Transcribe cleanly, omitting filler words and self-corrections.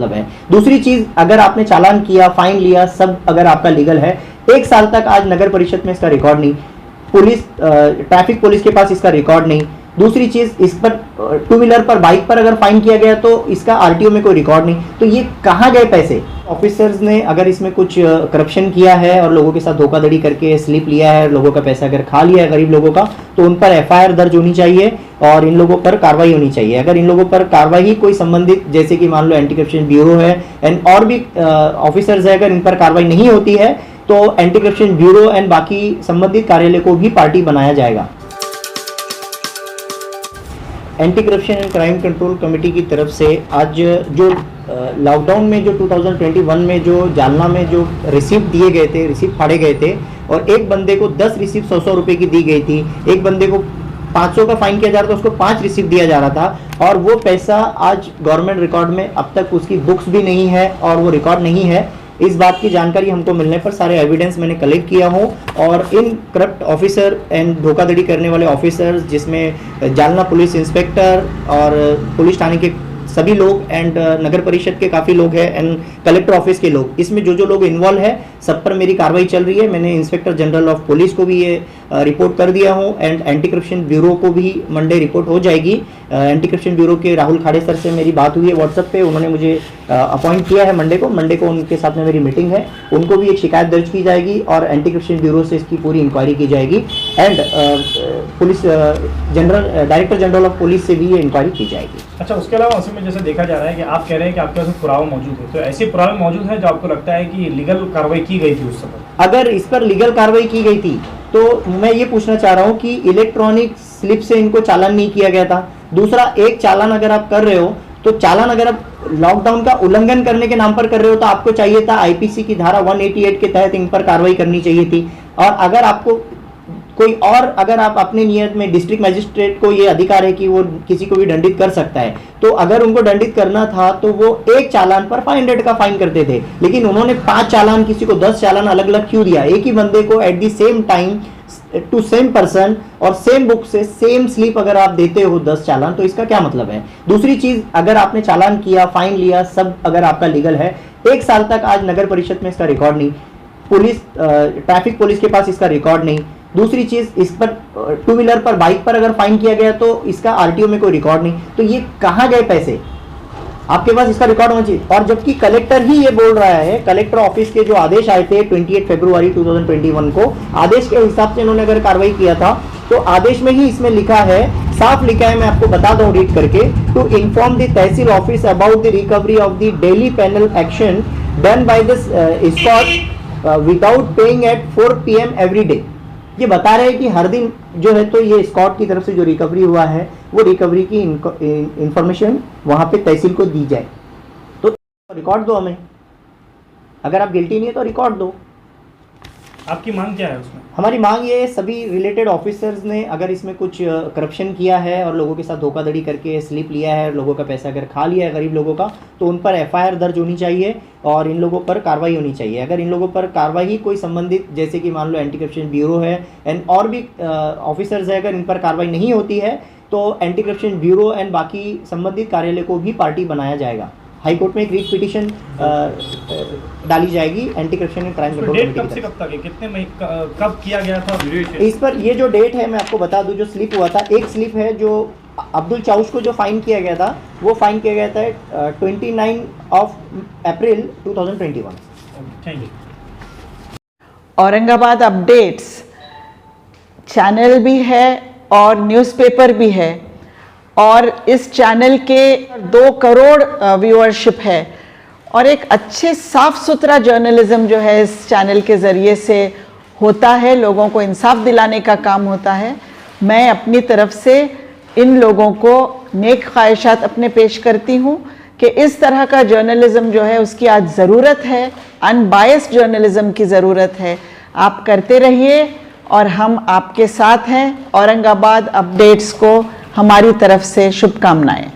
मतलब है। दूसरी चीज, अगर आपने चालान किया, फाइन लिया, सब अगर आपका लीगल है, 1 साल तक आज नगर परिषद में इसका रिकॉर्ड नहीं, पुलिस ट्रैफिक पुलिस के पास इसका रिकॉर्ड नहीं। दूसरी चीज, इस पर टू व्हीलर पर, बाइक पर अगर फाइन किया गया तो इसका आरटीओ में कोई रिकॉर्ड नहीं। तो ये कहाँ गए पैसे? ऑफिसर्स ने अगर इसमें कुछ करप्शन किया है और लोगों के साथ धोखाधड़ी करके स्लिप लिया है, लोगों का पैसा अगर खा लिया है गरीब लोगों का, तो उन पर एफआईआर दर्ज होनी चाहिए और इन लोगों पर कार्रवाई होनी चाहिए। अगर इन लोगों पर कार्रवाई कोई संबंधित, जैसे कि मान लो एंटी करप्शन ब्यूरो है एंड और भी ऑफिसर्स है, अगर इन पर कार्रवाई नहीं होती है तो एंटी करप्शन ब्यूरो एंड बाकी संबंधित कार्यालय को भी पार्टी बनाया जाएगा। Anti corruption and crime control committee की तरफ से आज जो लॉकडाउन में जो 2021 में जो जालना में जो रिसिप्ट दिए गए थे, रिसिप्ट फाड़े गए थे और एक बंदे को 10 रिसिप्ट 100 रुपए की दी गई थी, एक बंदे को 500 का फाइन किया जा रहा था, उसको 5 रिसिप्ट दिया जा रहा था और वो पैसा आज गवर्नमेंट रिकॉर्ड में अब तक उसकी बुक्स भी नहीं है और वो रिकॉर्ड नहीं है। इस बात की जानकारी हमको मिलने पर सारे एविडेंस मैंने कलेक्ट किया हूँ और इन करप्ट ऑफिसर एंड धोखाधड़ी करने वाले ऑफिसर्स, जिसमें जालना पुलिस इंस्पेक्टर और पुलिस थाने के सभी लोग एंड नगर परिषद के काफ़ी लोग हैं एंड कलेक्टर ऑफिस के लोग, इसमें जो लोग इन्वॉल्व है सब पर मेरी कार्रवाई चल रही है। मैंने इंस्पेक्टर जनरल ऑफ पुलिस को भी ये रिपोर्ट कर दिया हूँ एंड एंटी करप्शन ब्यूरो को भी मंडे रिपोर्ट हो जाएगी। एंटी करप्शन ब्यूरो के राहुल खाड़े सर से मेरी बात हुई है व्हाट्सएप पे, उन्होंने मुझे अपॉइंट किया है मंडे को उनके साथ में मेरी मीटिंग है, उनको भी एक शिकायत दर्ज की जाएगी और एंटी करप्शन ब्यूरो से इसकी पूरी इंक्वायरी की जाएगी and police director general of police से भी ये इंक्वायरी की जाएगी। अच्छा, उसके अलावा उसमें जैसे देखा जा रहा है कि आप कह रहे हैं कि आपके पास पुरावा मौजूद है, तो ऐसे पुरावे मौजूद हैं जो आपको लगता है कि लीगल कार्रवाई की गई थी उस समय? अगर इस पर लीगल कार्रवाई की गई थी तो मैं ये पूछना चाह रहा हूँ कि इलेक्ट्रॉनिक स्लिप से इनको चालान नहीं किया गया था। दूसरा, एक चालान अगर आप कर रहे हो तो चालान अगर आप लॉकडाउन का उल्लंघन करने के नाम पर कर रहे हो तो आपको चाहिए था आईपीसी की धारा 188 के तहत इन पर कार्रवाई करनी चाहिए थी। और अगर आपको कोई और, अगर आप अपने नियत में, डिस्ट्रिक्ट मजिस्ट्रेट को ये अधिकार है कि वो किसी को भी दंडित कर सकता है, तो अगर उनको दंडित करना था तो वो एक चालान पर 500 का फाइन करते थे, लेकिन उन्होंने 5 चालान, किसी को 10 चालान अलग अलग क्यों दिया? एक ही बंदे को at the same time to same person और सेम बुक से सेम स्लिप अगर आप देते हो 10 चालान, तो इसका क्या मतलब है? दूसरी चीज, अगर आपने चालान किया, फाइन लिया, सब अगर आपका लीगल है, 1 साल तक आज नगर परिषद में इसका रिकॉर्ड नहीं, पुलिस ट्रैफिक पुलिस के पास इसका रिकॉर्ड नहीं। दूसरी चीज, इस पर टू व्हीलर पर, बाइक पर अगर फाइन किया गया तो इसका आरटीओ में कोई रिकॉर्ड नहीं। तो ये कहाँ गए पैसे? आपके पास इसका रिकॉर्ड होना चाहिए। और जबकि कलेक्टर ही ये बोल रहा है, कलेक्टर ऑफिस के जो आदेश आए थे 28 फरवरी 2021 को, आदेश के हिसाब से इन्होंने अगर कार्रवाई किया था तो आदेश में ही इसमें लिखा है, साफ लिखा है, मैं आपको बता दूं रीड करके, to inform the tehsil office about the recovery of the daily penal action done by the scot without paying at 4 PM every day. ये बता रहे हैं कि हर दिन जो है तो ये स्कॉट की तरफ से जो रिकवरी हुआ है वो रिकवरी की इंफॉर्मेशन वहां पे तहसील को दी जाए। तो रिकॉर्ड दो हमें, अगर आप गिल्टी नहीं है तो रिकॉर्ड दो। आपकी मांग क्या है उसमें? हमारी मांग ये है, सभी रिलेटेड ऑफिसर्स ने अगर इसमें कुछ करप्शन किया है और लोगों के साथ धोखाधड़ी करके स्लिप लिया है, लोगों का पैसा अगर खा लिया है गरीब लोगों का, तो उन पर एफआईआर दर्ज होनी चाहिए और इन लोगों पर कार्रवाई होनी चाहिए। अगर इन लोगों पर कार्रवाई कोई संबंधित, जैसे कि मान लो एंटी करप्शन ब्यूरो है एंड और भी ऑफिसर्स है, अगर इन पर कार्रवाई नहीं होती है तो एंटी करप्शन ब्यूरो एंड बाकी संबंधित कार्यालय को भी पार्टी बनाया जाएगा। हाई कोर्ट में एक रीट पिटीशन डाली जाएगी anti corruption and crime control committee की तरफ से। कब तक है, कितने कब किया गया था? इस पर ये जो डेट है मैं आपको बता दूं, जो स्लिप हुआ था, एक स्लिप है जो अब्दुल चाउश को जो फाइन किया गया था, वो फाइन किया गया था 29 अप्रैल 2021। Thank you. Aurangabad updates channel भी है और न्यूज़पेपर भी है और इस चैनल के 2 करोड़ व्यूअरशिप है और एक अच्छे साफ सुथरा जर्नलिज्म जो है इस चैनल के ज़रिए से होता है, लोगों को इंसाफ दिलाने का काम होता है। मैं अपनी तरफ से इन लोगों को नेक ख्वाहिशात अपने पेश करती हूँ कि इस तरह का जर्नलिज्म जो है उसकी आज ज़रूरत है, अनबायस्ड जर्नलिज्म की ज़रूरत है। आप करते रहिए और हम आपके साथ हैं। औरंगाबाद अपडेट्स को हमारी तरफ से शुभकामनाएं।